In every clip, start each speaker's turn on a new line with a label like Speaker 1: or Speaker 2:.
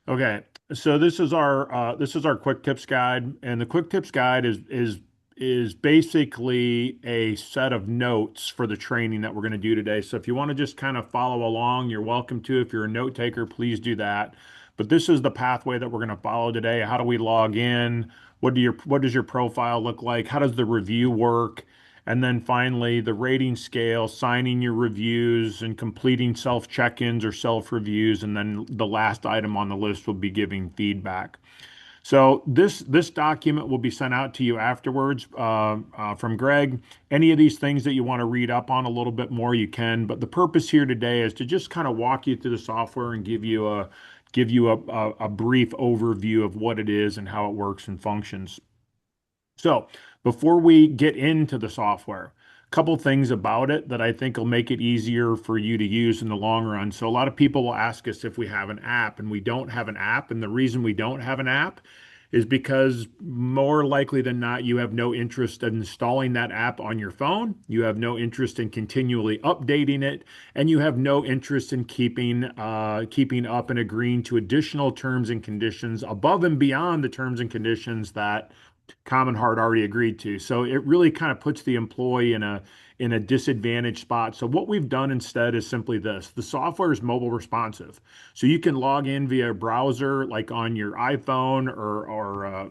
Speaker 1: Okay, so this is our quick tips guide, and the quick tips guide is basically a set of notes for the training that we're going to do today. So if you want to just kind of follow along, you're welcome to. If you're a note taker, please do that. But this is the pathway that we're going to follow today. How do we log in? What does your profile look like? How does the review work? And then finally, the rating scale, signing your reviews and completing self check-ins or self reviews. And then the last item on the list will be giving feedback. So this document will be sent out to you afterwards from Greg. Any of these things that you want to read up on a little bit more, you can. But the purpose here today is to just kind of walk you through the software and give you a brief overview of what it is and how it works and functions. So, before we get into the software, a couple things about it that I think will make it easier for you to use in the long run. So, a lot of people will ask us if we have an app, and we don't have an app. And the reason we don't have an app is because more likely than not, you have no interest in installing that app on your phone. You have no interest in continually updating it, and you have no interest in keeping up and agreeing to additional terms and conditions above and beyond the terms and conditions that Common Heart already agreed to. So it really kind of puts the employee in a disadvantaged spot. So what we've done instead is simply this. The software is mobile responsive. So you can log in via a browser like on your iPhone or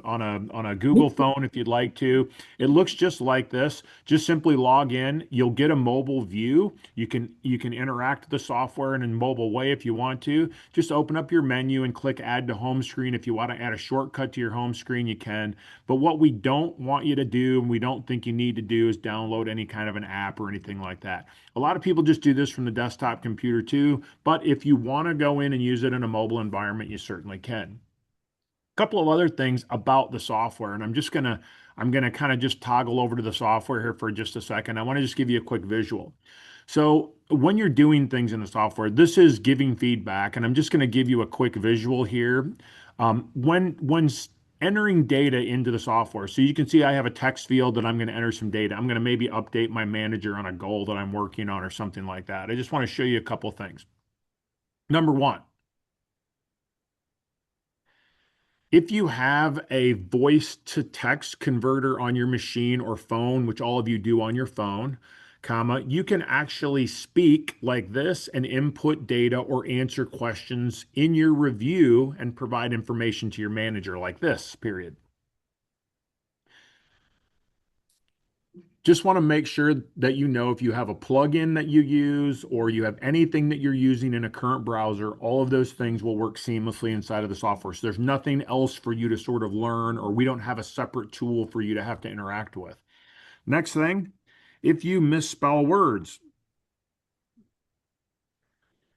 Speaker 1: on a Google phone if you'd like to. It looks just like this. Just simply log in. You'll get a mobile view. You can interact with the software in a mobile way if you want to. Just open up your menu and click add to home screen. If you want to add a shortcut to your home screen, you can. But what we don't want you to do, and we don't think you need to do, is download any kind of an app or anything like that. A lot of people just do this from the desktop computer too, but if you want to go in and use it in a mobile environment, you certainly can. A couple of other things about the software, and I'm gonna kind of just toggle over to the software here for just a second. I want to just give you a quick visual. So when you're doing things in the software, this is giving feedback, and I'm just going to give you a quick visual here. When entering data into the software, so you can see I have a text field that I'm going to enter some data. I'm going to maybe update my manager on a goal that I'm working on or something like that. I just want to show you a couple things. Number one, if you have a voice to text converter on your machine or phone, which all of you do on your phone, you can actually speak like this and input data or answer questions in your review and provide information to your manager like this, period. Just want to make sure that you know if you have a plugin that you use or you have anything that you're using in a current browser, all of those things will work seamlessly inside of the software. So there's nothing else for you to sort of learn, or we don't have a separate tool for you to have to interact with. Next thing, if you misspell words,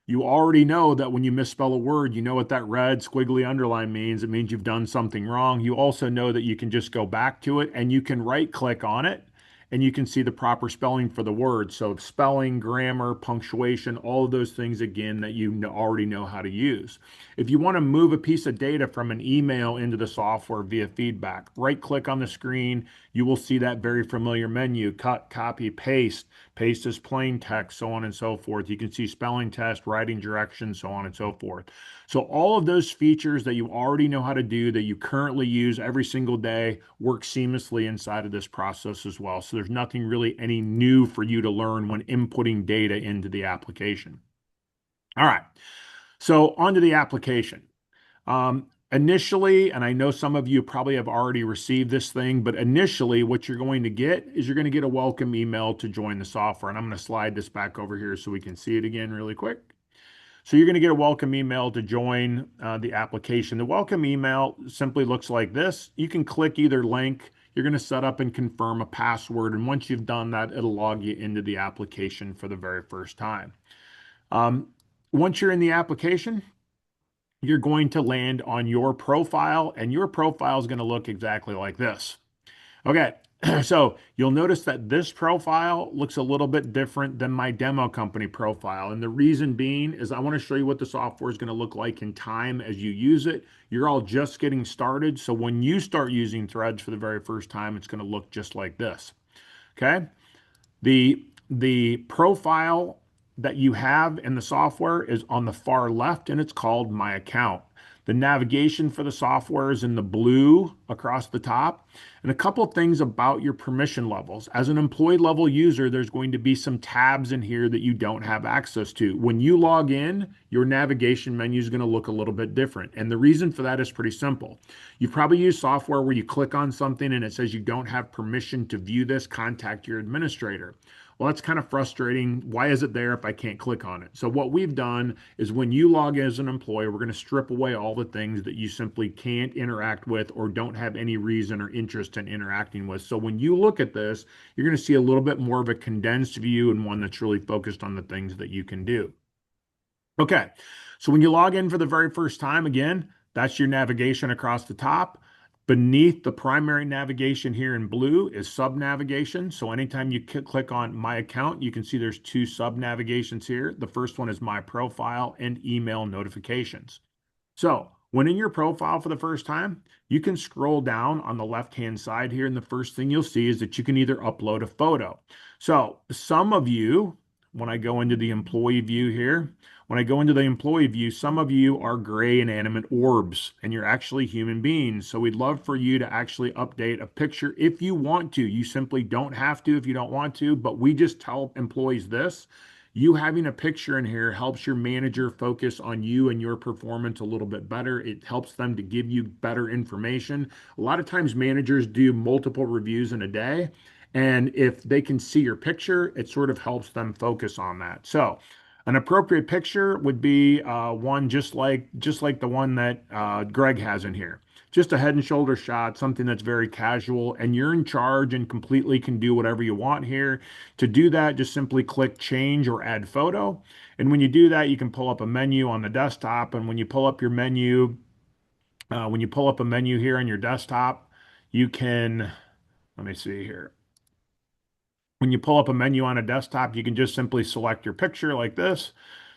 Speaker 1: you already know that when you misspell a word, you know what that red squiggly underline means. It means you've done something wrong. You also know that you can just go back to it and you can right click on it and you can see the proper spelling for the word. So spelling, grammar, punctuation, all of those things again that already know how to use. If you want to move a piece of data from an email into the software via feedback, right click on the screen. You will see that very familiar menu: cut, copy, paste. Paste as plain text, so on and so forth. You can see spelling test, writing directions, so on and so forth. So all of those features that you already know how to do, that you currently use every single day, work seamlessly inside of this process as well. So there's nothing really any new for you to learn when inputting data into the application. All right, so onto the application. Initially, and I know some of you probably have already received this thing, but initially, what you're going to get is you're going to get a welcome email to join the software. And I'm going to slide this back over here so we can see it again really quick. So you're going to get a welcome email to join the application. The welcome email simply looks like this. You can click either link. You're going to set up and confirm a password. And once you've done that, it'll log you into the application for the very first time. Um, Once you're in the application, you're going to land on your profile, and your profile is going to look exactly like this. Okay, so you'll notice that this profile looks a little bit different than my demo company profile. And the reason being is I want to show you what the software is going to look like in time as you use it. You're all just getting started. So when you start using Threads for the very first time, it's going to look just like this. Okay. The profile that you have in the software is on the far left and it's called My Account. The navigation for the software is in the blue across the top. And a couple things about your permission levels. As an employee level user, there's going to be some tabs in here that you don't have access to. When you log in, your navigation menu is going to look a little bit different. And the reason for that is pretty simple. You've probably used software where you click on something and it says you don't have permission to view this, contact your administrator. Well, that's kind of frustrating. Why is it there if I can't click on it? So what we've done is when you log in as an employee, we're going to strip away all the things that you simply can't interact with or don't have any reason or interest in interacting with. So when you look at this, you're going to see a little bit more of a condensed view and one that's really focused on the things that you can do. Okay, so when you log in for the very first time, again, that's your navigation across the top. Beneath the primary navigation here in blue is sub navigation. So anytime you click on my account, you can see there's two sub navigations here. The first one is my profile and email notifications. So when in your profile for the first time, you can scroll down on the left-hand side here, and the first thing you'll see is that you can either upload a photo. So some of you, when I go into the employee view here, when I go into the employee view, some of you are gray inanimate orbs, and you're actually human beings. So we'd love for you to actually update a picture if you want to. You simply don't have to if you don't want to, but we just tell employees this. You having a picture in here helps your manager focus on you and your performance a little bit better. It helps them to give you better information. A lot of times managers do multiple reviews in a day, and if they can see your picture, it sort of helps them focus on that. So an appropriate picture would be one just like the one that Greg has in here. Just a head and shoulder shot, something that's very casual, and you're in charge and completely can do whatever you want here. To do that, just simply click change or add photo. And when you do that, you can pull up a menu on the desktop. And when you pull up your menu, when you pull up a menu here on your desktop, you can, let me see here. When you pull up a menu on a desktop, you can just simply select your picture like this,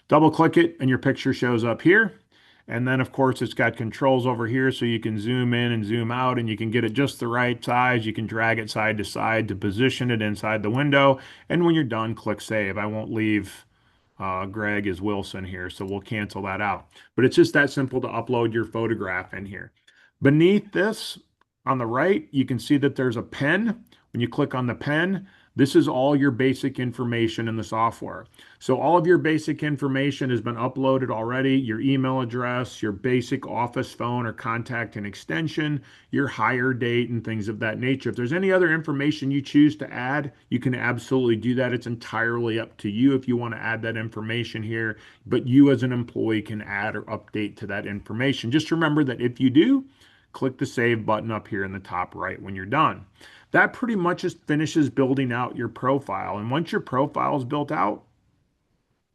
Speaker 1: double click it, and your picture shows up here. And then, of course, it's got controls over here so you can zoom in and zoom out, and you can get it just the right size. You can drag it side to side to position it inside the window. And when you're done, click save. I won't leave Greg as Wilson here, so we'll cancel that out. But it's just that simple to upload your photograph in here. Beneath this, on the right, you can see that there's a pen. When you click on the pen, this is all your basic information in the software. So all of your basic information has been uploaded already, your email address, your basic office phone or contact and extension, your hire date, and things of that nature. If there's any other information you choose to add, you can absolutely do that. It's entirely up to you if you want to add that information here, but you as an employee can add or update to that information. Just remember that if you do, click the save button up here in the top right when you're done. That pretty much just finishes building out your profile. And once your profile is built out,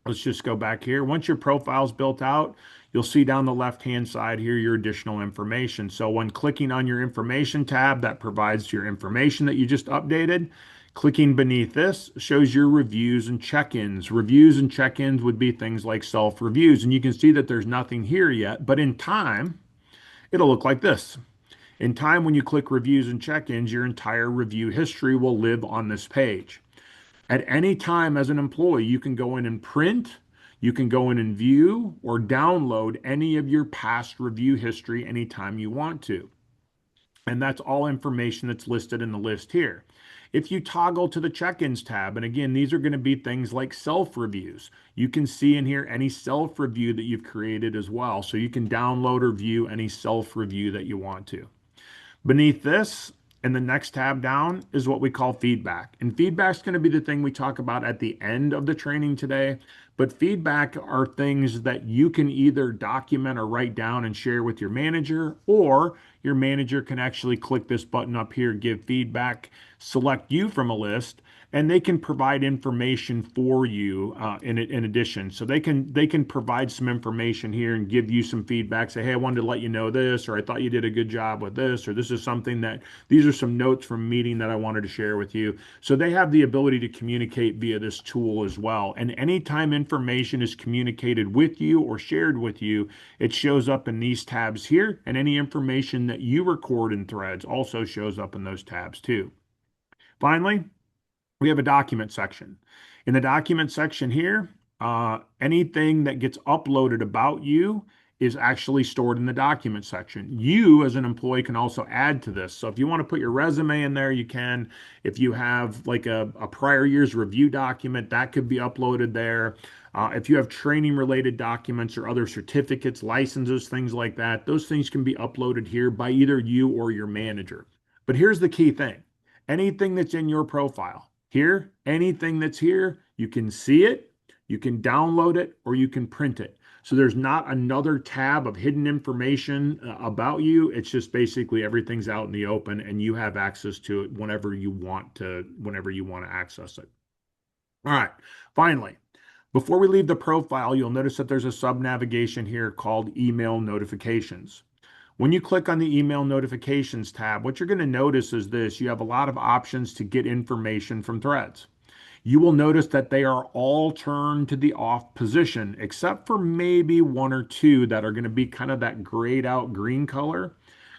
Speaker 1: let's just go back here. Once your profile is built out, you'll see down the left-hand side here your additional information. So when clicking on your information tab, that provides your information that you just updated. Clicking beneath this shows your reviews and check-ins. Reviews and check-ins would be things like self-reviews. And you can see that there's nothing here yet, but in time, it'll look like this. In time, when you click reviews and check-ins, your entire review history will live on this page. At any time as an employee, you can go in and print, you can go in and view or download any of your past review history anytime you want to. And that's all information that's listed in the list here. If you toggle to the check-ins tab, and again, these are going to be things like self-reviews. You can see in here any self-review that you've created as well. So you can download or view any self-review that you want to. Beneath this, and the next tab down, is what we call feedback. And feedback is going to be the thing we talk about at the end of the training today. But feedback are things that you can either document or write down and share with your manager, or your manager can actually click this button up here, give feedback, select you from a list, and they can provide information for you in addition. So they can provide some information here and give you some feedback. Say, hey, I wanted to let you know this, or I thought you did a good job with this, or this is something that these are some notes from a meeting that I wanted to share with you. So they have the ability to communicate via this tool as well. And anytime information is communicated with you or shared with you, it shows up in these tabs here, and any information that you record in Threads also shows up in those tabs too. Finally, we have a document section. In the document section here, anything that gets uploaded about you is actually stored in the document section. You, as an employee, can also add to this. So if you want to put your resume in there, you can. If you have like a prior year's review document, that could be uploaded there. If you have training related documents or other certificates, licenses, things like that, those things can be uploaded here by either you or your manager. But here's the key thing. Anything that's in your profile here, anything that's here, you can see it, you can download it, or you can print it. So there's not another tab of hidden information about you. It's just basically everything's out in the open and you have access to it whenever you want to access it. All right. Finally, before we leave the profile, you'll notice that there's a sub navigation here called email notifications. When you click on the email notifications tab, what you're going to notice is this: you have a lot of options to get information from Threads. You will notice that they are all turned to the off position, except for maybe one or two that are going to be kind of that grayed out green color.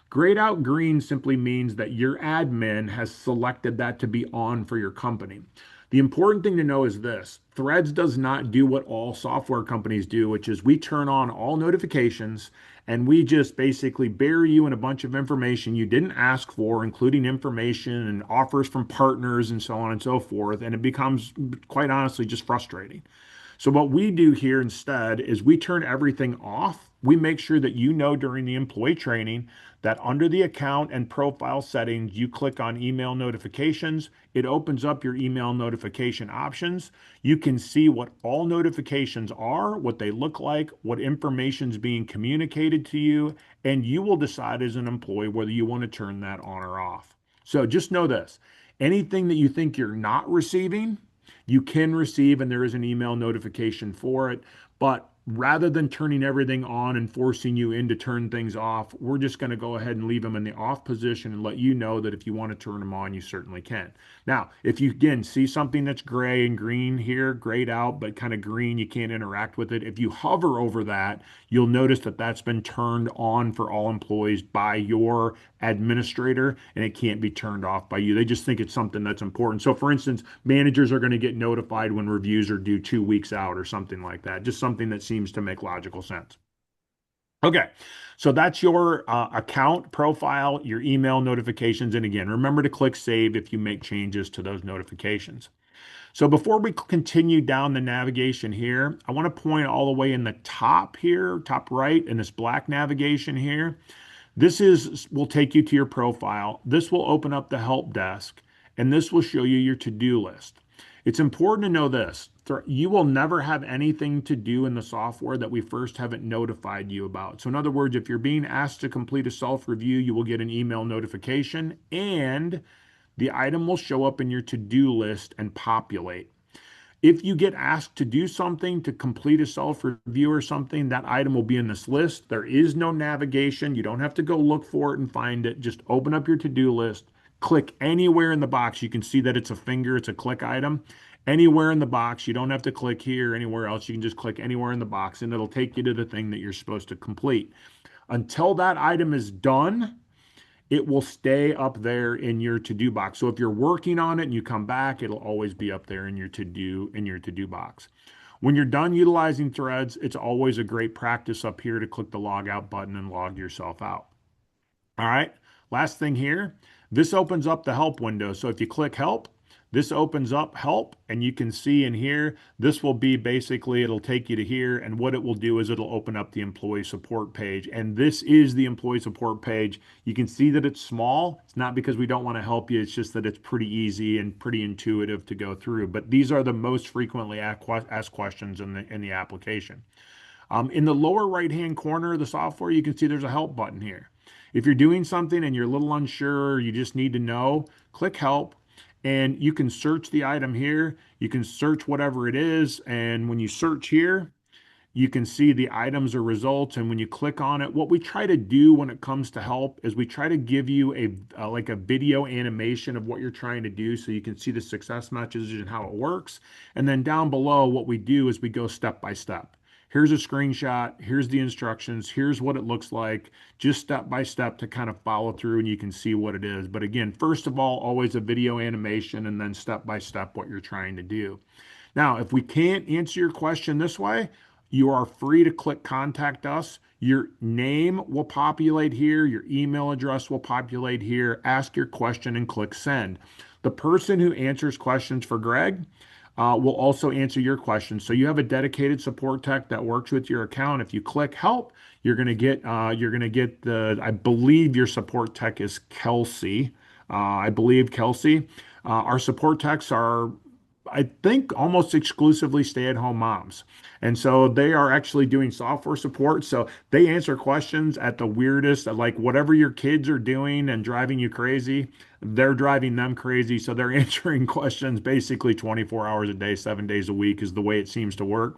Speaker 1: Grayed out green simply means that your admin has selected that to be on for your company. The important thing to know is this: Threads does not do what all software companies do, which is we turn on all notifications and we just basically bury you in a bunch of information you didn't ask for, including information and offers from partners and so on and so forth. And it becomes, quite honestly, just frustrating. So what we do here instead is we turn everything off. We make sure that you know during the employee training that under the account and profile settings, you click on email notifications. It opens up your email notification options. You can see what all notifications are, what they look like, what information is being communicated to you, and you will decide as an employee whether you want to turn that on or off. So just know this: anything that you think you're not receiving, you can receive, and there is an email notification for it. But rather than turning everything on and forcing you in to turn things off, we're just going to go ahead and leave them in the off position and let you know that if you want to turn them on, you certainly can. Now, if you again see something that's gray and green here, grayed out, but kind of green, you can't interact with it. If you hover over that, you'll notice that that's been turned on for all employees by your administrator and it can't be turned off by you. They just think it's something that's important. So for instance, managers are going to get notified when reviews are due 2 weeks out or something like that. Just something that seems to make logical sense. Okay, so that's your account profile, your email notifications. And again, remember to click save if you make changes to those notifications. So before we continue down the navigation here, I want to point all the way in the top here, top right, in this black navigation here. Will take you to your profile. This will open up the help desk, and this will show you your to-do list. It's important to know this: you will never have anything to do in the software that we first haven't notified you about. So in other words, if you're being asked to complete a self-review, you will get an email notification and the item will show up in your to-do list and populate. If you get asked to do something, to complete a self-review or something, that item will be in this list. There is no navigation. You don't have to go look for it and find it. Just open up your to-do list, click anywhere in the box. You can see that it's a finger, it's a click item. Anywhere in the box, you don't have to click here or anywhere else. You can just click anywhere in the box and it'll take you to the thing that you're supposed to complete. Until that item is done, it will stay up there in your to-do box. So if you're working on it and you come back, it'll always be up there in your to-do box. When you're done utilizing Threads, it's always a great practice up here to click the log out button and log yourself out. All right, last thing here, this opens up the help window. So if you click help, this opens up help and you can see in here, this will be basically, it'll take you to here, and what it will do is it'll open up the employee support page. And this is the employee support page. You can see that it's small. It's not because we don't want to help you. It's just that it's pretty easy and pretty intuitive to go through. But these are the most frequently asked questions in the application. In the lower right-hand corner of the software, you can see there's a help button here. If you're doing something and you're a little unsure, you just need to know, click help. And you can search the item here. You can search whatever it is. And when you search here, you can see the items or results. And when you click on it, what we try to do when it comes to help is we try to give you like a video animation of what you're trying to do so you can see the success message and how it works. And then down below, what we do is we go step by step. Here's a screenshot, here's the instructions, here's what it looks like, just step by step to kind of follow through and you can see what it is. But again, first of all, always a video animation and then step by step what you're trying to do. Now, if we can't answer your question this way, You are free to click contact us. Your name will populate here. Your email address will populate here. Ask your question and click send. The person who answers questions for Greg will also answer your questions. So you have a dedicated support tech that works with your account. If you click help, you're gonna get the, I believe your support tech is Kelsey. I believe Kelsey. Our support techs are, I think, almost exclusively stay-at-home moms. And so they are actually doing software support. So they answer questions at the weirdest, like whatever your kids are doing and driving you crazy, they're driving them crazy. So they're answering questions basically 24 hours a day, 7 days a week is the way it seems to work.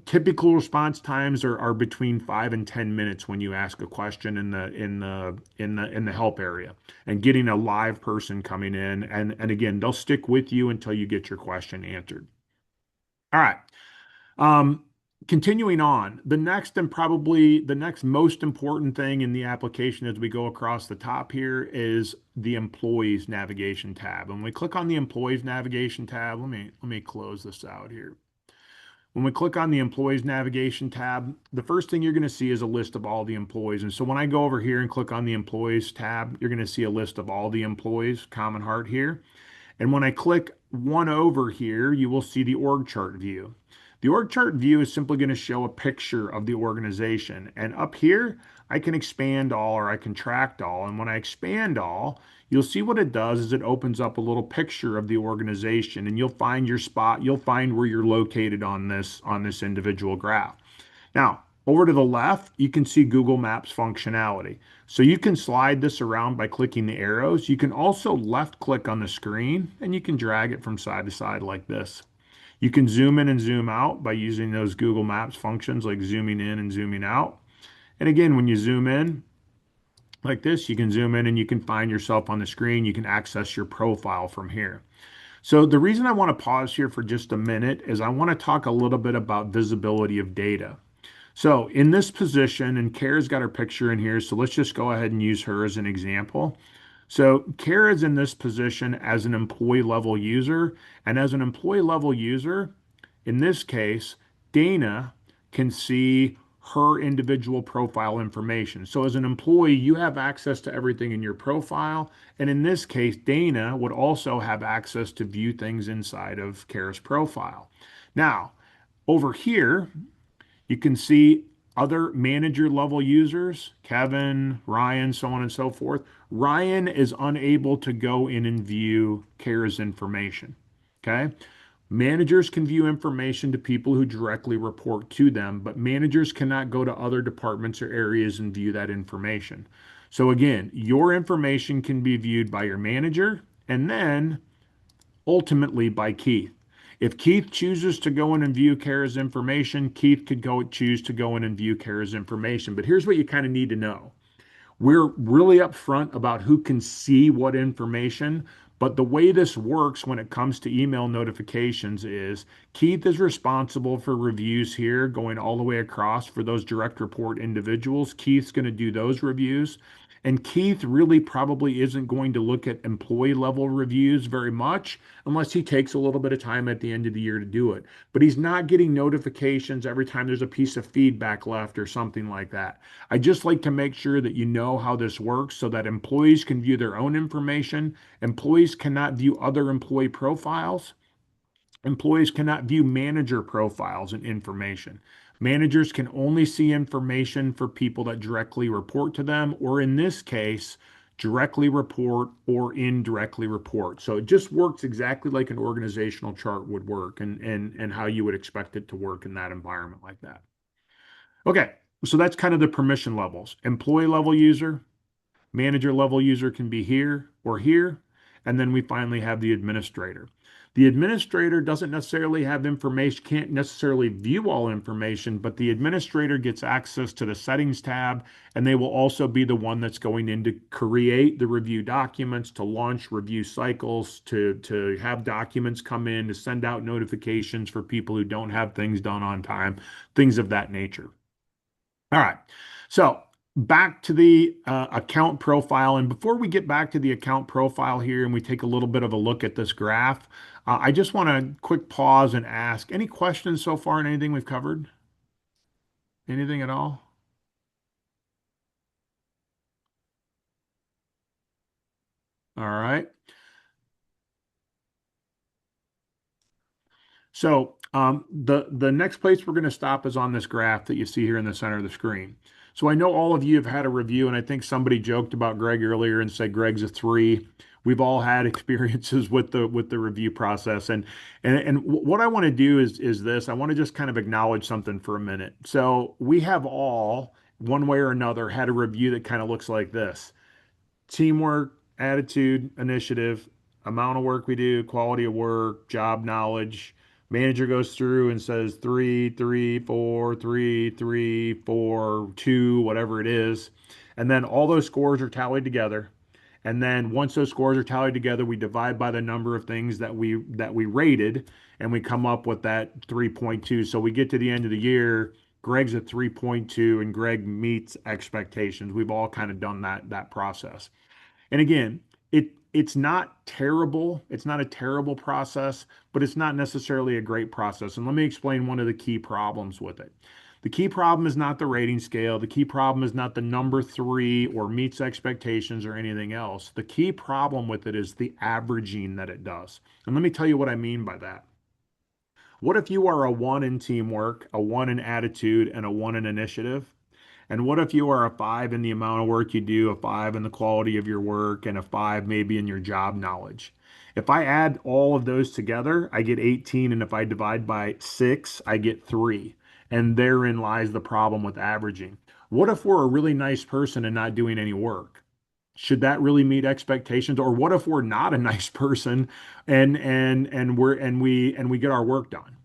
Speaker 1: Typical response times are between 5 and 10 minutes when you ask a question in the help area, and getting a live person coming in, and again, they'll stick with you until you get your question answered. All right. Um, Continuing on, the next and probably the next most important thing in the application as we go across the top here is the employees navigation tab. And when we click on the employees navigation tab, let me close this out here. When we click on the employees navigation tab, the first thing you're going to see is a list of all the employees. And so when I go over here and click on the employees tab, you're going to see a list of all the employees, Common Heart here. And when I click one over here, you will see the org chart view. The org chart view is simply going to show a picture of the organization. And up here, I can expand all or I can contract all. And when I expand all, you'll see what it does is it opens up a little picture of the organization, and you'll find your spot. You'll find where you're located on this individual graph. Now, over to the left, you can see Google Maps functionality. So you can slide this around by clicking the arrows. You can also left click on the screen and you can drag it from side to side like this. You can zoom in and zoom out by using those Google Maps functions like zooming in and zooming out. And again, when you zoom in like this, you can zoom in and you can find yourself on the screen. You can access your profile from here. So the reason I want to pause here for just a minute is I want to talk a little bit about visibility of data. So in this position, and Kara's got her picture in here, so let's just go ahead and use her as an example. So Kara's in this position as an employee level user, and as an employee level user, in this case, Dana can see her individual profile information. So as an employee, you have access to everything in your profile. And in this case, Dana would also have access to view things inside of Kara's profile. Now, over here, you can see other manager level users, Kevin, Ryan, so on and so forth. Ryan is unable to go in and view Kara's information. Okay. Managers can view information to people who directly report to them, but managers cannot go to other departments or areas and view that information. So again, your information can be viewed by your manager and then ultimately by Keith. If Keith chooses to go in and view Kara's information, Keith could choose to go in and view Kara's information. But here's what you kind of need to know. We're really upfront about who can see what information, but the way this works when it comes to email notifications is Keith is responsible for reviews here going all the way across for those direct report individuals. Keith's going to do those reviews. And Keith really probably isn't going to look at employee level reviews very much unless he takes a little bit of time at the end of the year to do it. But he's not getting notifications every time there's a piece of feedback left or something like that. I just like to make sure that you know how this works so that employees can view their own information. Employees cannot view other employee profiles. Employees cannot view manager profiles and information. Managers can only see information for people that directly report to them, or in this case, directly report or indirectly report. So it just works exactly like an organizational chart would work, and how you would expect it to work in that environment like that. Okay, so that's kind of the permission levels. Employee level user, manager level user can be here or here. And then we finally have the administrator. The administrator doesn't necessarily have information, can't necessarily view all information, but the administrator gets access to the settings tab, and they will also be the one that's going in to create the review documents, to launch review cycles, to have documents come in, to send out notifications for people who don't have things done on time, things of that nature. All right. So back to the account profile. And before we get back to the account profile here and we take a little bit of a look at this graph, I just want to quick pause and ask any questions so far on anything we've covered? Anything at all? All right. So the next place we're going to stop is on this graph that you see here in the center of the screen. So I know all of you have had a review, and I think somebody joked about Greg earlier and said Greg's a three. We've all had experiences with the review process, and what I want to do is this. I want to just kind of acknowledge something for a minute. So we have all, one way or another, had a review that kind of looks like this: teamwork, attitude, initiative, amount of work we do, quality of work, job knowledge. Manager goes through and says three, three, four, three, three, four, two, whatever it is. And then all those scores are tallied together. And then once those scores are tallied together, we divide by the number of things that we rated, and we come up with that 3.2. So we get to the end of the year, Greg's at 3.2, and Greg meets expectations. We've all kind of done that process. And again, it's not terrible. It's not a terrible process, but it's not necessarily a great process. And let me explain one of the key problems with it. The key problem is not the rating scale. The key problem is not the number three or meets expectations or anything else. The key problem with it is the averaging that it does. And let me tell you what I mean by that. What if you are a one in teamwork, a one in attitude, and a one in initiative? And what if you are a five in the amount of work you do, a five in the quality of your work, and a five maybe in your job knowledge? If I add all of those together, I get 18. And if I divide by six, I get three. And therein lies the problem with averaging. What if we're a really nice person and not doing any work? Should that really meet expectations? Or what if we're not a nice person and we get our work done?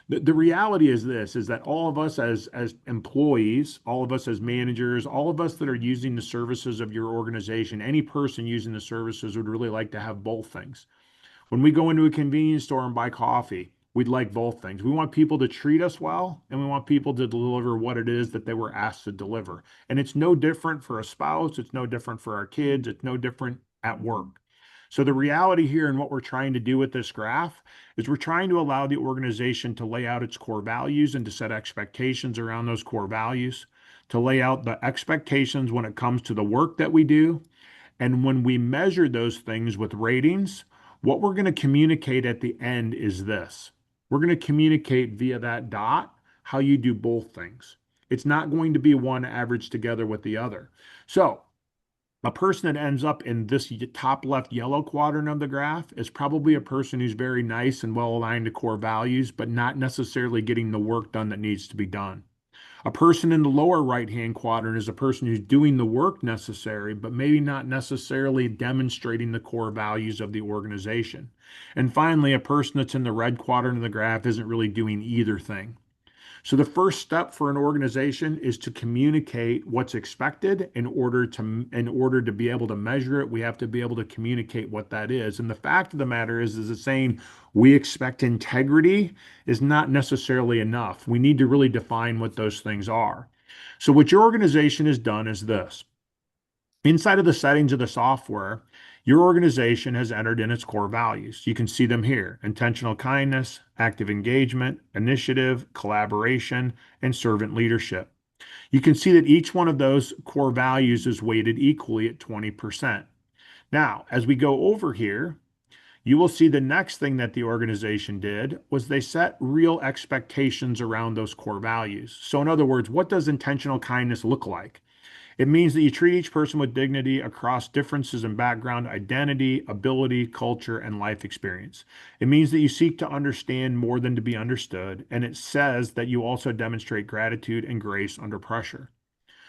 Speaker 1: The reality is this is that all of us as employees, all of us as managers, all of us that are using the services of your organization, any person using the services would really like to have both things. When we go into a convenience store and buy coffee, we'd like both things. We want people to treat us well, and we want people to deliver what it is that they were asked to deliver. And it's no different for a spouse, it's no different for our kids, it's no different at work. So the reality here and what we're trying to do with this graph is we're trying to allow the organization to lay out its core values and to set expectations around those core values, to lay out the expectations when it comes to the work that we do, and when we measure those things with ratings, what we're going to communicate at the end is this. We're going to communicate via that dot how you do both things. It's not going to be one averaged together with the other. So, a person that ends up in this top left yellow quadrant of the graph is probably a person who's very nice and well aligned to core values, but not necessarily getting the work done that needs to be done. A person in the lower right-hand quadrant is a person who's doing the work necessary, but maybe not necessarily demonstrating the core values of the organization. And finally, a person that's in the red quadrant of the graph isn't really doing either thing. So the first step for an organization is to communicate what's expected in order to be able to measure it. We have to be able to communicate what that is. And the fact of the matter is it's saying we expect integrity is not necessarily enough. We need to really define what those things are. So what your organization has done is this. Inside of the settings of the software, your organization has entered in its core values. You can see them here: intentional kindness, active engagement, initiative, collaboration, and servant leadership. You can see that each one of those core values is weighted equally at 20%. Now, as we go over here, you will see the next thing that the organization did was they set real expectations around those core values. So, in other words, what does intentional kindness look like? It means that you treat each person with dignity across differences in background, identity, ability, culture, and life experience. It means that you seek to understand more than to be understood. And it says that you also demonstrate gratitude and grace under pressure.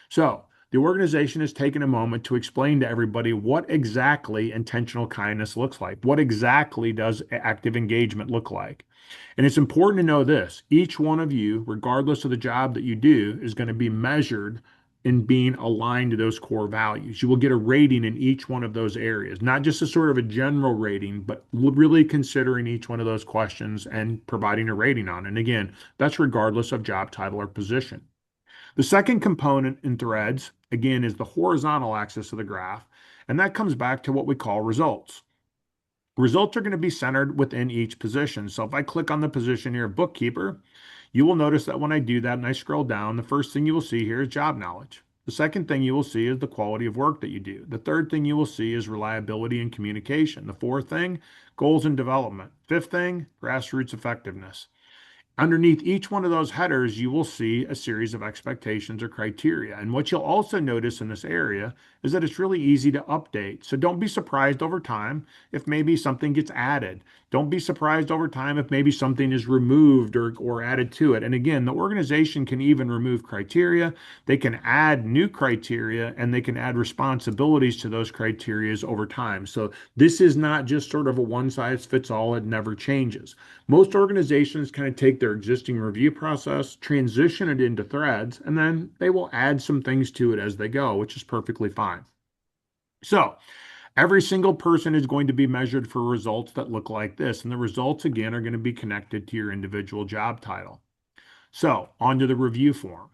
Speaker 1: So, the organization has taken a moment to explain to everybody what exactly intentional kindness looks like. What exactly does active engagement look like? And it's important to know this: each one of you, regardless of the job that you do, is going to be measured in being aligned to those core values. You will get a rating in each one of those areas, not just a sort of a general rating, but really considering each one of those questions and providing a rating on it. And again, that's regardless of job title or position. The second component in threads, again, is the horizontal axis of the graph, and that comes back to what we call results. Results are going to be centered within each position. So if I click on the position here, bookkeeper, you will notice that when I do that and I scroll down, the first thing you will see here is job knowledge. The second thing you will see is the quality of work that you do. The third thing you will see is reliability and communication. The fourth thing, goals and development. Fifth thing, grassroots effectiveness. Underneath each one of those headers, you will see a series of expectations or criteria. And what you'll also notice in this area is that it's really easy to update. So don't be surprised over time if maybe something gets added. Don't be surprised over time if maybe something is removed or added to it. And again, the organization can even remove criteria. They can add new criteria and they can add responsibilities to those criterias over time. So this is not just sort of a one size fits all. It never changes. Most organizations kind of take their existing review process, transition it into threads, and then they will add some things to it as they go, which is perfectly fine. So every single person is going to be measured for results that look like this. And the results, again, are going to be connected to your individual job title. So onto the review form.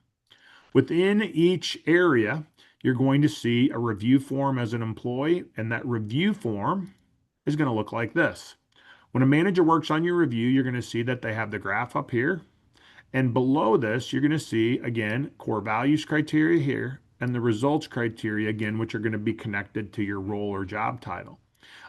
Speaker 1: Within each area, you're going to see a review form as an employee, and that review form is going to look like this. When a manager works on your review, you're going to see that they have the graph up here. And below this, you're going to see, again, core values criteria here and the results criteria, again, which are going to be connected to your role or job title.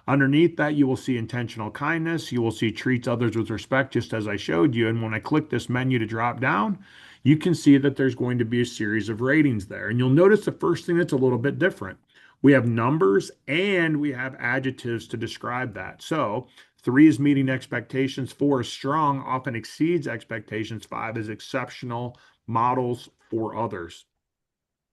Speaker 1: Underneath that, you will see intentional kindness. You will see treats others with respect, just as I showed you. And when I click this menu to drop down, you can see that there's going to be a series of ratings there. And you'll notice the first thing that's a little bit different. We have numbers and we have adjectives to describe that. So 3 is meeting expectations, 4 is strong, often exceeds expectations, 5 is exceptional, models for others.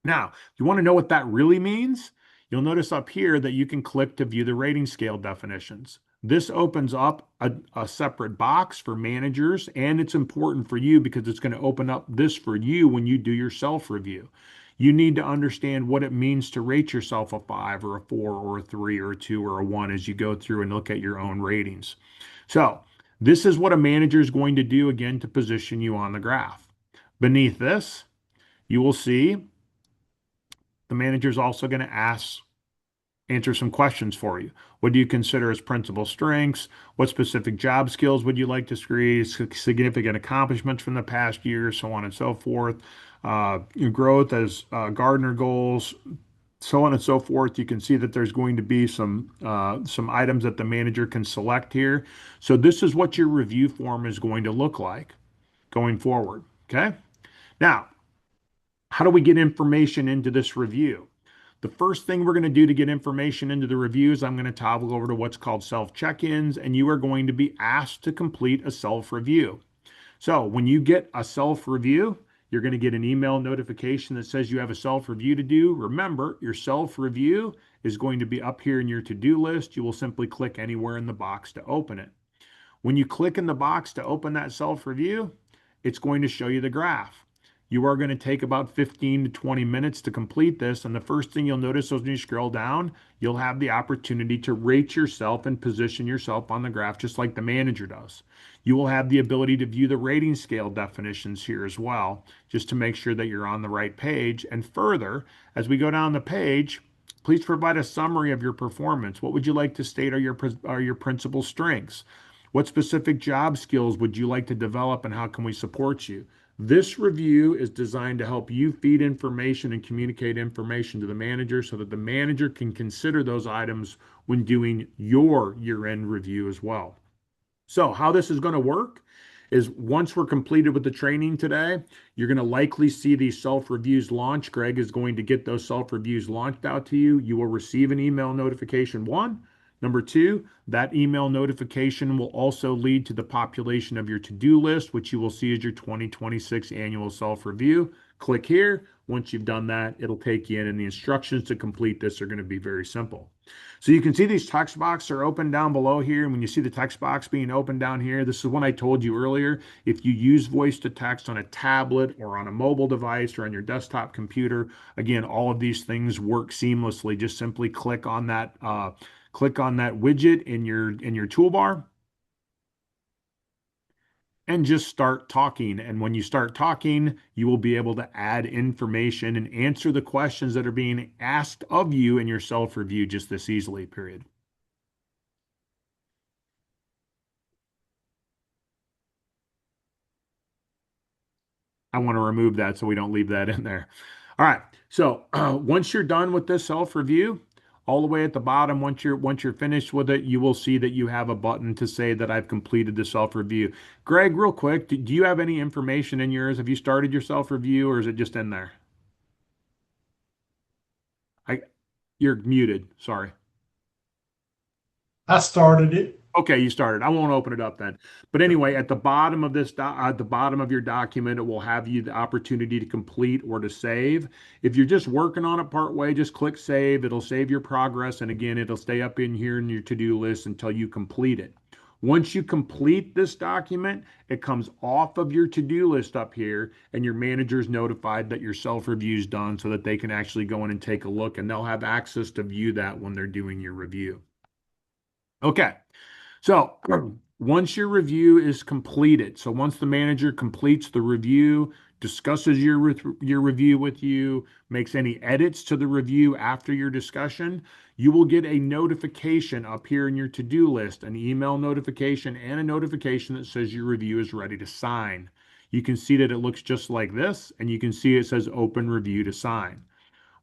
Speaker 1: Now, if you want to know what that really means, you'll notice up here that you can click to view the rating scale definitions. This opens up a separate box for managers, and it's important for you because it's going to open up this for you when you do your self-review. You need to understand what it means to rate yourself a 5 or a 4 or a 3 or a 2 or a 1 as you go through and look at your own ratings. So this is what a manager is going to do again to position you on the graph. Beneath this, you will see the manager is also going to answer some questions for you. What do you consider as principal strengths? What specific job skills would you like to see? Significant accomplishments from the past year, so on and so forth. Your growth as Gardner goals, so on and so forth. You can see that there's going to be some items that the manager can select here. So this is what your review form is going to look like going forward. Okay. Now, how do we get information into this review? The first thing we're going to do to get information into the reviews, I'm going to toggle over to what's called self check-ins, and you are going to be asked to complete a self-review. So when you get a self-review, you're going to get an email notification that says you have a self-review to do. Remember, your self-review is going to be up here in your to-do list. You will simply click anywhere in the box to open it. When you click in the box to open that self-review, it's going to show you the graph. You are going to take about 15 to 20 minutes to complete this. And the first thing you'll notice is when you scroll down, you'll have the opportunity to rate yourself and position yourself on the graph just like the manager does. You will have the ability to view the rating scale definitions here as well, just to make sure that you're on the right page. And further, as we go down the page, please provide a summary of your performance. What would you like to state are your principal strengths? What specific job skills would you like to develop and how can we support you? This review is designed to help you feed information and communicate information to the manager so that the manager can consider those items when doing your year-end review as well. So how this is going to work is once we're completed with the training today, you're going to likely see these self-reviews launch. Greg is going to get those self-reviews launched out to you. You will receive an email notification, one. Number two, that email notification will also lead to the population of your to-do list, which you will see as your 2026 annual self-review. Click here. Once you've done that, it'll take you in, and the instructions to complete this are going to be very simple. So you can see these text boxes are open down below here. And when you see the text box being open down here, this is what I told you earlier. If you use voice to text on a tablet or on a mobile device or on your desktop computer, again, all of these things work seamlessly. Just simply click on that widget in your toolbar, and just start talking. And when you start talking, you will be able to add information and answer the questions that are being asked of you in your self-review just this easily, period. I want to remove that so we don't leave that in there. All right. So once you're done with this self-review, all the way at the bottom, once you're finished with it, you will see that you have a button to say that I've completed the self-review. Greg, real quick, do you have any information in yours? Have you started your self-review or is it just in there? I, you're muted. Sorry.
Speaker 2: I started it.
Speaker 1: Okay, you started. I won't open it up then. But anyway, at the bottom of at the bottom of your document, it will have you the opportunity to complete or to save. If you're just working on it part way, just click save. It'll save your progress. And again, it'll stay up in here in your to-do list until you complete it. Once you complete this document, it comes off of your to-do list up here, and your manager's notified that your self-review is done so that they can actually go in and take a look, and they'll have access to view that when they're doing your review. Okay. So once your review is completed, so once the manager completes the review, discusses your review with you, makes any edits to the review after your discussion, you will get a notification up here in your to-do list, an email notification and a notification that says your review is ready to sign. You can see that it looks just like this, and you can see it says open review to sign.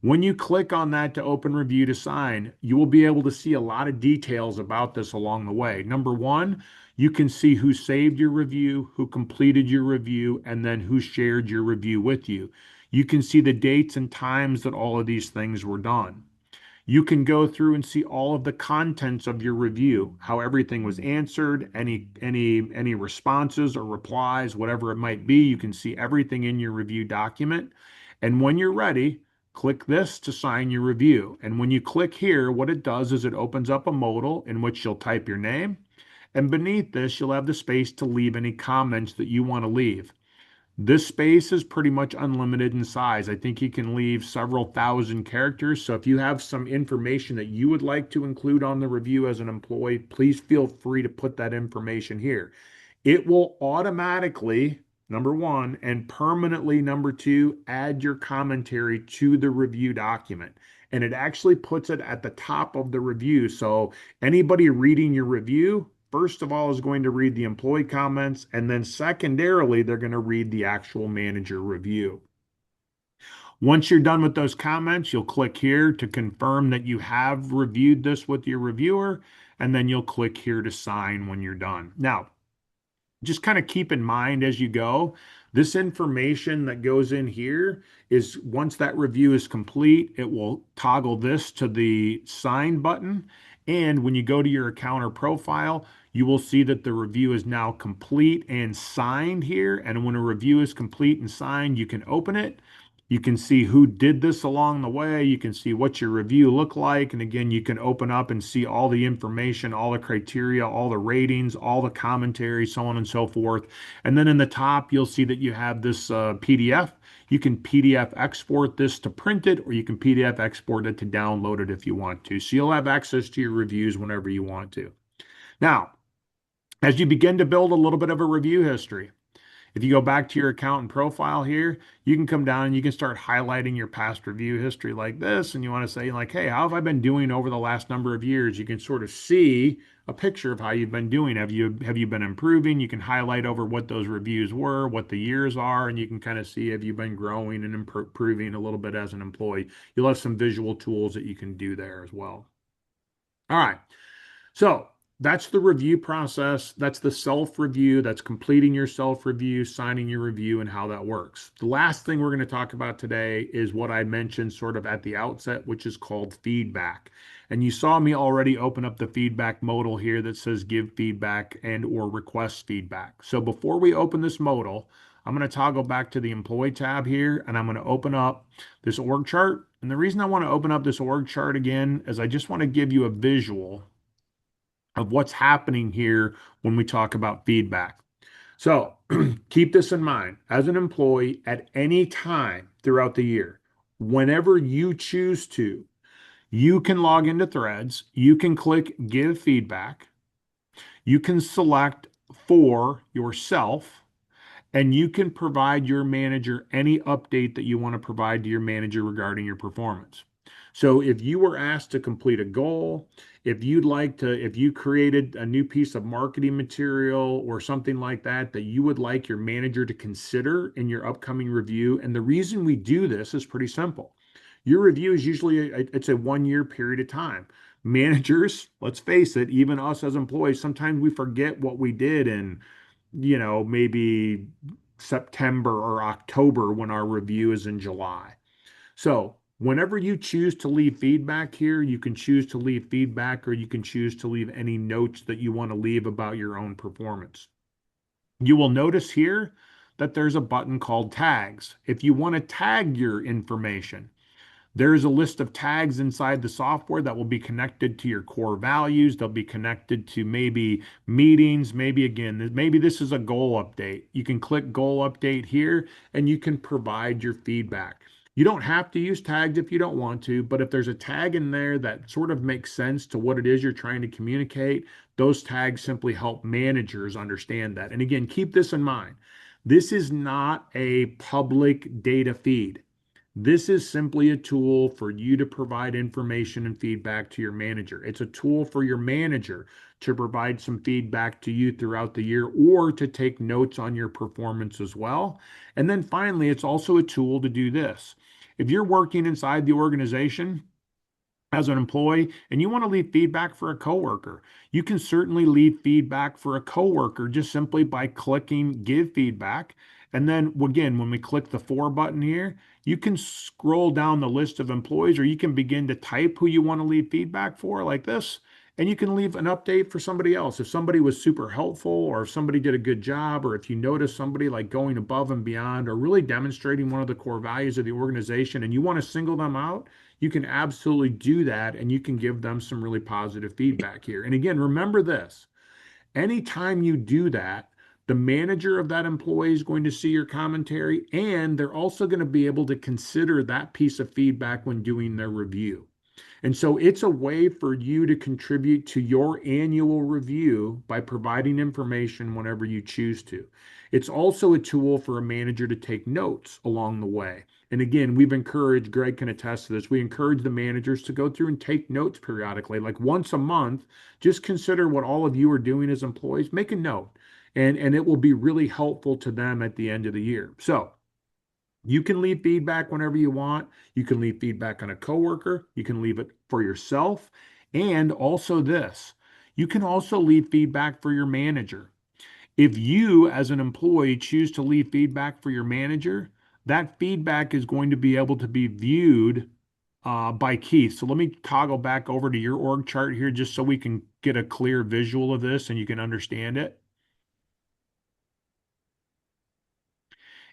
Speaker 1: When you click on that to open review to sign, you will be able to see a lot of details about this along the way. Number one, you can see who saved your review, who completed your review, and then who shared your review with you. You can see the dates and times that all of these things were done. You can go through and see all of the contents of your review, how everything was answered, any responses or replies, whatever it might be. You can see everything in your review document. And when you're ready, click this to sign your review. And when you click here, what it does is it opens up a modal in which you'll type your name. And beneath this, you'll have the space to leave any comments that you want to leave. This space is pretty much unlimited in size. I think you can leave several thousand characters. So if you have some information that you would like to include on the review as an employee, please feel free to put that information here. It will automatically, number one, and permanently, number two, add your commentary to the review document. And it actually puts it at the top of the review. So anybody reading your review, first of all, is going to read the employee comments, and then secondarily, they're going to read the actual manager review. Once you're done with those comments, you'll click here to confirm that you have reviewed this with your reviewer, and then you'll click here to sign when you're done. Now, just kind of keep in mind as you go, this information that goes in here is once that review is complete, it will toggle this to the sign button. And when you go to your account or profile, you will see that the review is now complete and signed here. And when a review is complete and signed, you can open it. You can see who did this along the way. You can see what your review looked like. And again, you can open up and see all the information, all the criteria, all the ratings, all the commentary, so on and so forth. And then in the top, you'll see that you have this PDF. You can PDF export this to print it, or you can PDF export it to download it if you want to. So you'll have access to your reviews whenever you want to. Now, as you begin to build a little bit of a review history, if you go back to your account and profile here, you can come down and you can start highlighting your past review history like this. And you want to say like, hey, how have I been doing over the last number of years? You can sort of see a picture of how you've been doing. Have you been improving? You can highlight over what those reviews were, what the years are, and you can kind of see have you been growing and improving a little bit as an employee. You'll have some visual tools that you can do there as well. All right. So that's the review process. That's the self-review. That's completing your self-review, signing your review, and how that works. The last thing we're going to talk about today is what I mentioned sort of at the outset, which is called feedback. And you saw me already open up the feedback modal here that says give feedback and or request feedback. So before we open this modal, I'm going to toggle back to the employee tab here, and I'm going to open up this org chart. And the reason I want to open up this org chart again is I just want to give you a visual of what's happening here when we talk about feedback. So keep this in mind. As an employee, at any time throughout the year, whenever you choose to, you can log into Threads, you can click Give Feedback, you can select for yourself, and you can provide your manager any update that you want to provide to your manager regarding your performance. So if you were asked to complete a goal, if you created a new piece of marketing material or something like that that you would like your manager to consider in your upcoming review, and the reason we do this is pretty simple. Your review is usually it's a 1 year period of time. Managers, let's face it, even us as employees, sometimes we forget what we did in maybe September or October when our review is in July. So, whenever you choose to leave feedback here, you can choose to leave feedback or you can choose to leave any notes that you want to leave about your own performance. You will notice here that there's a button called tags. If you want to tag your information, there's a list of tags inside the software that will be connected to your core values. They'll be connected to maybe meetings, maybe this is a goal update. You can click goal update here and you can provide your feedback. You don't have to use tags if you don't want to, but if there's a tag in there that sort of makes sense to what it is you're trying to communicate, those tags simply help managers understand that. And again, keep this in mind. This is not a public data feed. This is simply a tool for you to provide information and feedback to your manager. It's a tool for your manager to provide some feedback to you throughout the year or to take notes on your performance as well. And then finally, it's also a tool to do this. If you're working inside the organization, as an employee and you want to leave feedback for a coworker, you can certainly leave feedback for a coworker just simply by clicking give feedback. And then again, when we click the for button here, you can scroll down the list of employees or you can begin to type who you want to leave feedback for like this. And you can leave an update for somebody else. If somebody was super helpful or if somebody did a good job or if you notice somebody like going above and beyond or really demonstrating one of the core values of the organization and you want to single them out, you can absolutely do that and you can give them some really positive feedback here. And again, remember this, anytime you do that, the manager of that employee is going to see your commentary and they're also going to be able to consider that piece of feedback when doing their review. And so it's a way for you to contribute to your annual review by providing information whenever you choose to. It's also a tool for a manager to take notes along the way. And again, we've encouraged, Greg can attest to this, we encourage the managers to go through and take notes periodically, like once a month. Just consider what all of you are doing as employees, make a note, and it will be really helpful to them at the end of the year. So, you can leave feedback whenever you want. You can leave feedback on a coworker. You can leave it for yourself. And also this, you can also leave feedback for your manager. If you, as an employee, choose to leave feedback for your manager, that feedback is going to be able to be viewed by Keith. So let me toggle back over to your org chart here just so we can get a clear visual of this and you can understand it.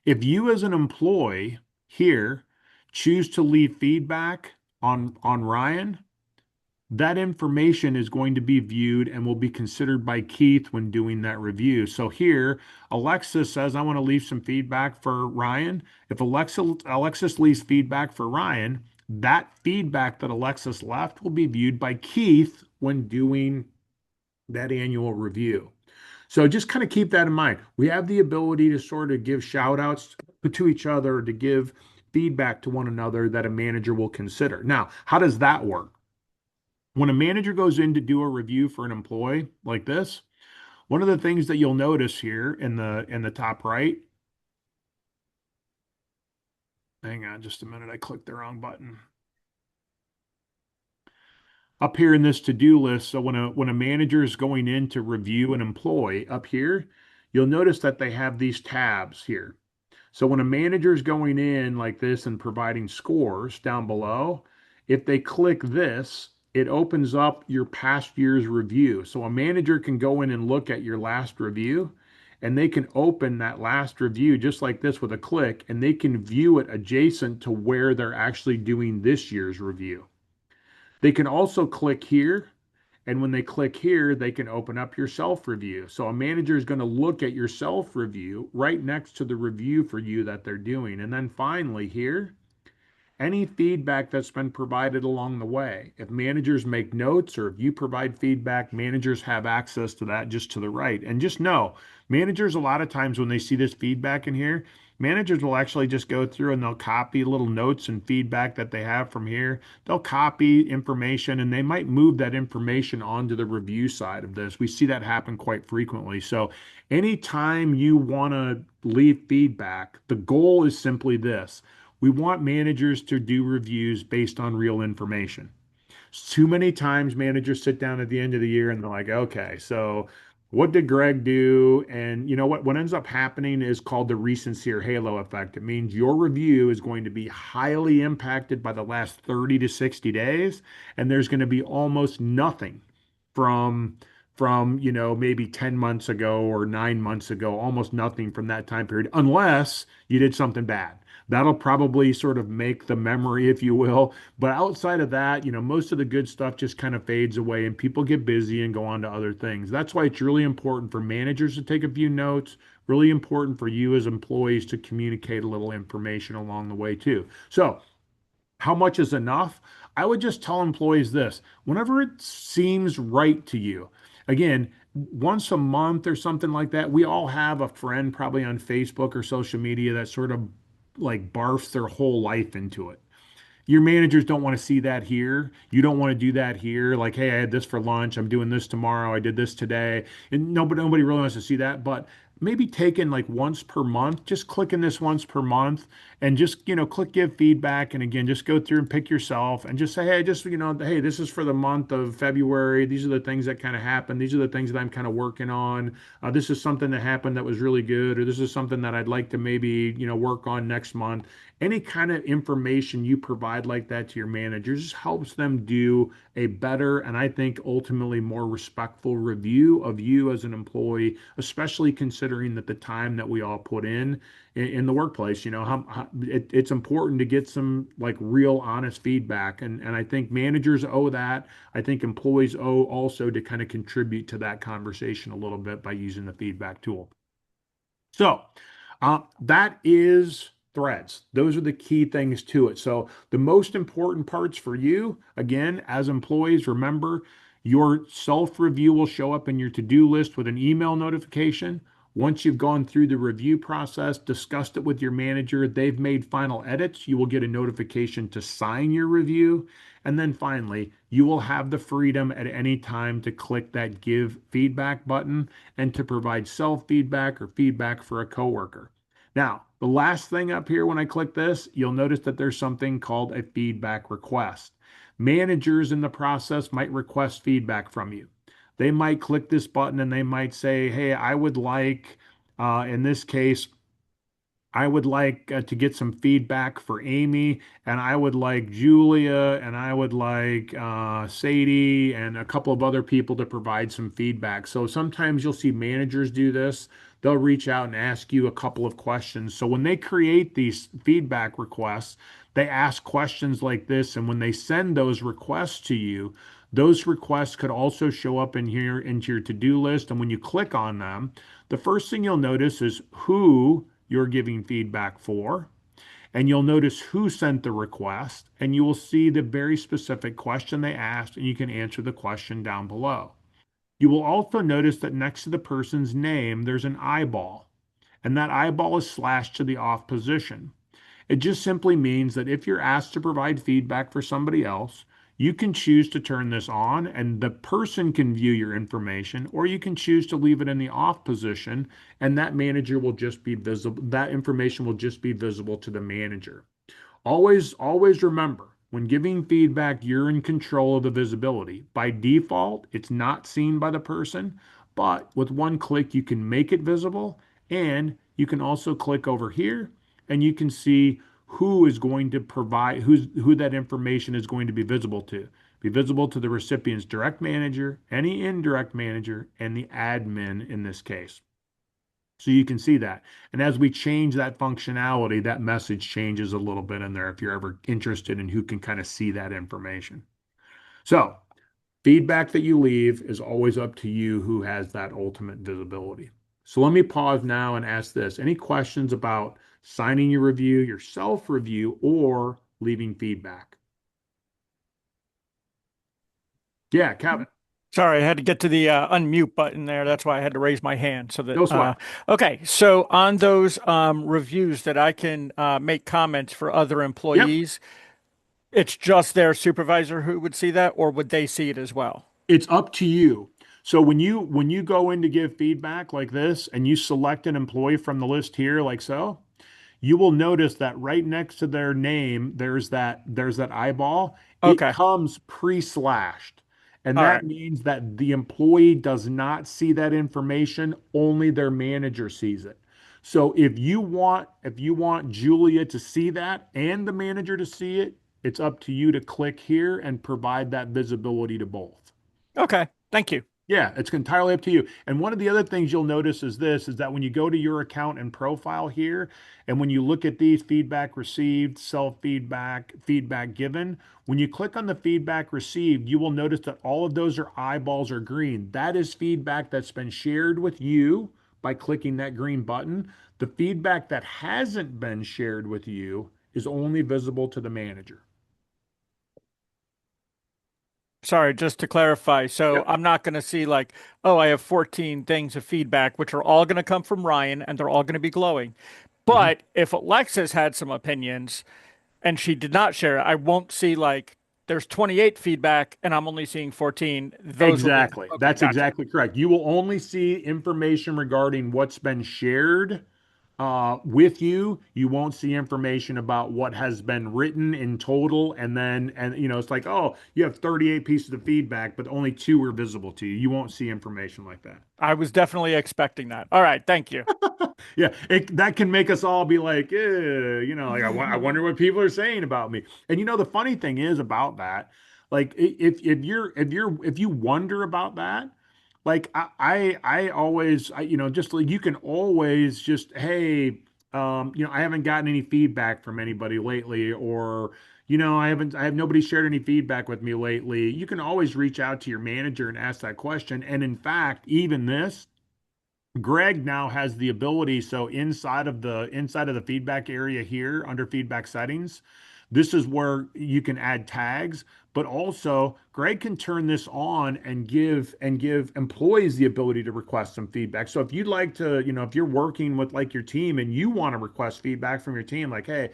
Speaker 1: If you as an employee here choose to leave feedback on Ryan, that information is going to be viewed and will be considered by Keith when doing that review. So here, Alexis says, I want to leave some feedback for Ryan. If Alexis leaves feedback for Ryan, that feedback that Alexis left will be viewed by Keith when doing that annual review. So just kind of keep that in mind. We have the ability to sort of give shout outs to each other, to give feedback to one another that a manager will consider. Now, how does that work? When a manager goes in to do a review for an employee like this, one of the things that you'll notice here in the top right, hang on just a minute, I clicked the wrong button. Up here in this to-do list, so when a manager is going in to review an employee up here, you'll notice that they have these tabs here. So when a manager is going in like this and providing scores down below, if they click this, it opens up your past year's review. So a manager can go in and look at your last review and they can open that last review just like this with a click and they can view it adjacent to where they're actually doing this year's review. They can also click here, and when they click here, they can open up your self review. So a manager is going to look at your self review right next to the review for you that they're doing. And then finally here, any feedback that's been provided along the way. If managers make notes or if you provide feedback, managers have access to that just to the right. And just know, managers, a lot of times when they see this feedback in here, managers will actually just go through and they'll copy little notes and feedback that they have from here. They'll copy information and they might move that information onto the review side of this. We see that happen quite frequently. So anytime you want to leave feedback, the goal is simply this. We want managers to do reviews based on real information. Too many times managers sit down at the end of the year and they're like, okay, so what did Greg do? And you know what? What ends up happening is called the recency or halo effect. It means your review is going to be highly impacted by the last 30 to 60 days, and there's going to be almost nothing from maybe 10 months ago or 9 months ago, almost nothing from that time period, unless you did something bad. That'll probably sort of make the memory, if you will. But outside of that, most of the good stuff just kind of fades away and people get busy and go on to other things. That's why it's really important for managers to take a few notes, really important for you as employees to communicate a little information along the way too. So, how much is enough? I would just tell employees this, whenever it seems right to you. Again, once a month or something like that, we all have a friend probably on Facebook or social media that sort of like barfs their whole life into it. Your managers don't want to see that here. You don't want to do that here. Like, hey, I had this for lunch. I'm doing this tomorrow. I did this today. And nobody really wants to see that. But maybe taking like once per month, just clicking this once per month and just, click give feedback. And again, just go through and pick yourself and just say, hey, hey, this is for the month of February. These are the things that kind of happened. These are the things that I'm kind of working on. This is something that happened that was really good, or this is something that I'd like to maybe, work on next month. Any kind of information you provide like that to your managers just helps them do a better and I think ultimately more respectful review of you as an employee, especially considering that the time that we all put in the workplace. It's important to get some like real honest feedback, and I think managers owe that. I think employees owe also to kind of contribute to that conversation a little bit by using the feedback tool. So that is threads. Those are the key things to it. So the most important parts for you, again, as employees, remember your self-review will show up in your to-do list with an email notification. Once you've gone through the review process, discussed it with your manager, they've made final edits, you will get a notification to sign your review. And then finally, you will have the freedom at any time to click that give feedback button and to provide self-feedback or feedback for a coworker. Now, the last thing up here when I click this, you'll notice that there's something called a feedback request. Managers in the process might request feedback from you. They might click this button and they might say, hey, I would like, in this case, I would like to get some feedback for Amy, and I would like Julia, and I would like Sadie, and a couple of other people to provide some feedback. So sometimes you'll see managers do this. They'll reach out and ask you a couple of questions. So when they create these feedback requests, they ask questions like this, and when they send those requests to you, those requests could also show up in here into your to-do list. And when you click on them, the first thing you'll notice is who you're giving feedback for. And you'll notice who sent the request, and you will see the very specific question they asked, and you can answer the question down below. You will also notice that next to the person's name, there's an eyeball, and that eyeball is slashed to the off position. It just simply means that if you're asked to provide feedback for somebody else, you can choose to turn this on and the person can view your information, or you can choose to leave it in the off position and that manager will just be visible. That information will just be visible to the manager. Always remember, when giving feedback, you're in control of the visibility. By default, it's not seen by the person, but with one click, you can make it visible, and you can also click over here and you can see who is going to provide, who that information is going to be visible to. Be visible to the recipient's direct manager, any indirect manager, and the admin in this case. So you can see that. And as we change that functionality, that message changes a little bit in there if you're ever interested in who can kind of see that information. So feedback that you leave is always up to you who has that ultimate visibility. So let me pause now and ask this. Any questions about signing your review, your self-review, or leaving feedback. Yeah, Kevin.
Speaker 2: Sorry, I had to get to the unmute button there. That's why I had to raise my hand so that
Speaker 1: No sweat.
Speaker 2: okay. So on those reviews that I can make comments for other
Speaker 1: Yep.
Speaker 2: employees, it's just their supervisor who would see that, or would they see it as well?
Speaker 1: It's up to you. So when you go in to give feedback like this and you select an employee from the list here like so, you will notice that right next to their name, there's that eyeball. It
Speaker 2: Okay.
Speaker 1: comes pre-slashed. And
Speaker 2: All
Speaker 1: that
Speaker 2: right.
Speaker 1: means that the employee does not see that information, only their manager sees it. So if you want Julia to see that and the manager to see it, it's up to you to click here and provide that visibility to both.
Speaker 2: Okay. Thank you.
Speaker 1: Yeah, it's entirely up to you. And one of the other things you'll notice is this is that when you go to your account and profile here, and when you look at these feedback received, self-feedback, feedback given, when you click on the feedback received, you will notice that all of those are eyeballs are green. That is feedback that's been shared with you by clicking that green button. The feedback that hasn't been shared with you is only visible to the manager.
Speaker 2: Sorry, just to clarify. So
Speaker 1: Yep.
Speaker 2: I'm not going to see like, oh, I have 14 things of feedback, which are all going to come from Ryan and they're all going to be glowing.
Speaker 1: Mhm.
Speaker 2: But if Alexis had some opinions and she did not share it, I won't see like there's 28 feedback and I'm only seeing 14. Those will be
Speaker 1: Exactly.
Speaker 2: okay.
Speaker 1: That's
Speaker 2: Gotcha.
Speaker 1: exactly correct. You will only see information regarding what's been shared with you. You won't see information about what has been written in total. And it's like, oh, you have 38 pieces of feedback, but only two are visible to you. You won't see information like that.
Speaker 2: I was definitely expecting that. All right. Thank you.
Speaker 1: Yeah, that can make us all be like, like I wonder what people are saying about me. And the funny thing is about that, like if you wonder about that, like I always just like you can always just hey, I haven't gotten any feedback from anybody lately, or I have nobody shared any feedback with me lately. You can always reach out to your manager and ask that question. And in fact, even this. Greg now has the ability, so inside of the feedback area here under feedback settings, this is where you can add tags, but also Greg can turn this on and give employees the ability to request some feedback. So if you'd like to, if you're working with like your team and you want to request feedback from your team, like, hey,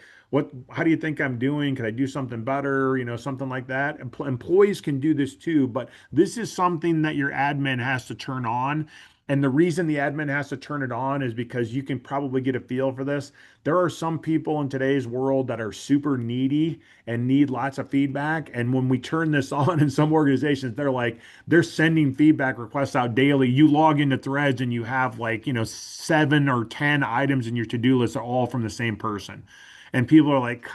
Speaker 1: how do you think I'm doing? Could I do something better? Something like that. Employees can do this too, but this is something that your admin has to turn on. And the reason the admin has to turn it on is because you can probably get a feel for this. There are some people in today's world that are super needy and need lots of feedback. And when we turn this on in some organizations, they're sending feedback requests out daily. You log into Threads and you have like, 7 or 10 items in your to-do list are all from the same person. And people are like,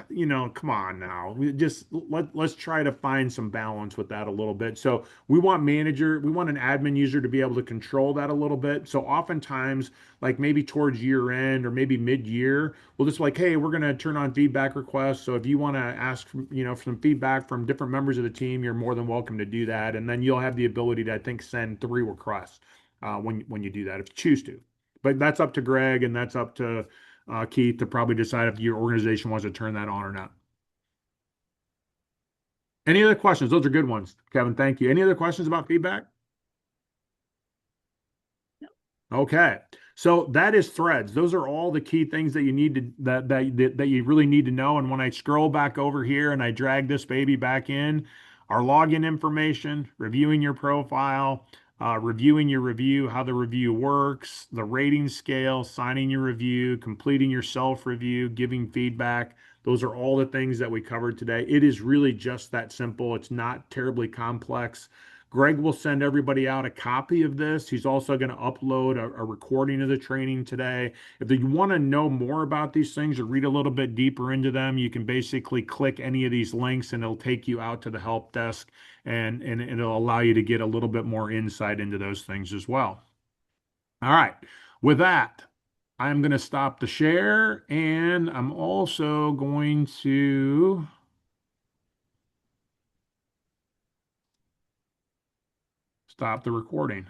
Speaker 1: come on now. Let's try to find some balance with that a little bit. So we want an admin user to be able to control that a little bit. So oftentimes, like maybe towards year end or maybe mid-year, we'll just like, hey, we're going to turn on feedback requests. So if you want to ask, for some feedback from different members of the team, you're more than welcome to do that. And then you'll have the ability to, I think, send 3 requests when you do that if you choose to. But that's up to Greg and that's up to Keith to probably decide if your organization wants to turn that on or not. Any other questions? Those are good ones, Kevin. Thank you. Any other questions about feedback? Okay. So that is threads. Those are all the key things that you need to that you really need to know. And when I scroll back over here and I drag this baby back in, our login information, reviewing your profile, reviewing your review, how the review works, the rating scale, signing your review, completing your self review, giving feedback. Those are all the things that we covered today. It is really just that simple. It's not terribly complex. Greg will send everybody out a copy of this. He's also going to upload a recording of the training today. If you want to know more about these things or read a little bit deeper into them, you can basically click any of these links and it'll take you out to the help desk and it'll allow you to get a little bit more insight into those things as well. All right. With that, I'm going to stop the share and I'm also going to stop the recording.